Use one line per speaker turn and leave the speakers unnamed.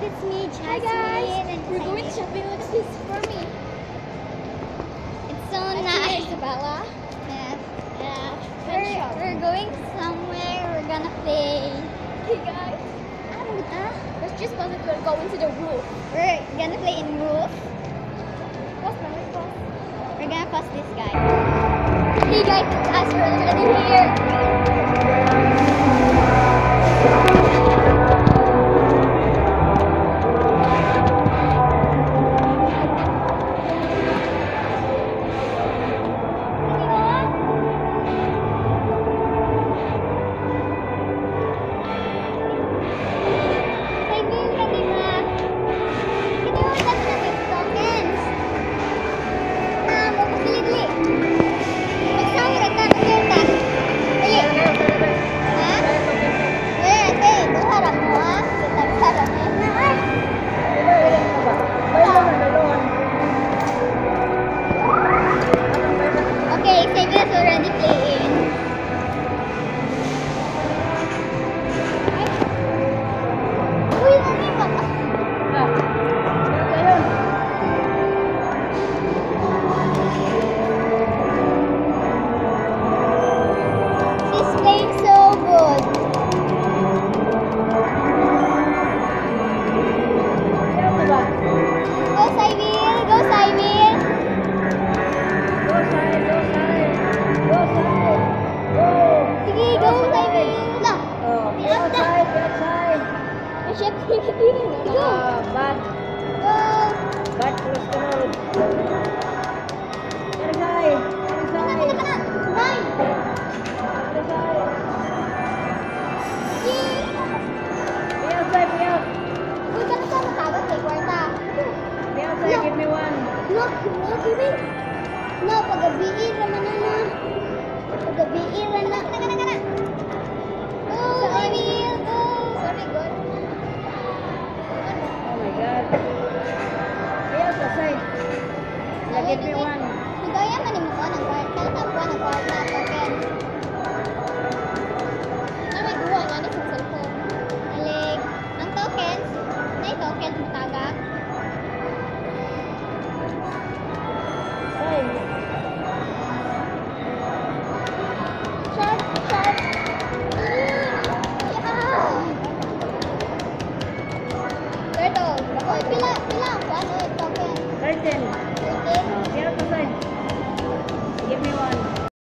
it's me, Jasmine.
Hi guys,
and
we're going
Ivy.
shopping. What's this for me?
It's so
That's
nice.
Isabella.
Yes.
Fun shop.
We're going somewhere. We're gonna play.
Hey guys, let's just pause it. We're going to the roof.
We're gonna play in roof.
What's my request?
We're gonna pass this guy.
Hey guys, as we're already here.
Okay, Xavier's already playing. Uy, ano yung baka? She's playing so good. Go, Xavier! Go, Xavier! Sige, go, Xavier! Wala.
Ay, syempre, hindi rin.
Go!
Bat,
Go!
bat, terus terus. Terus,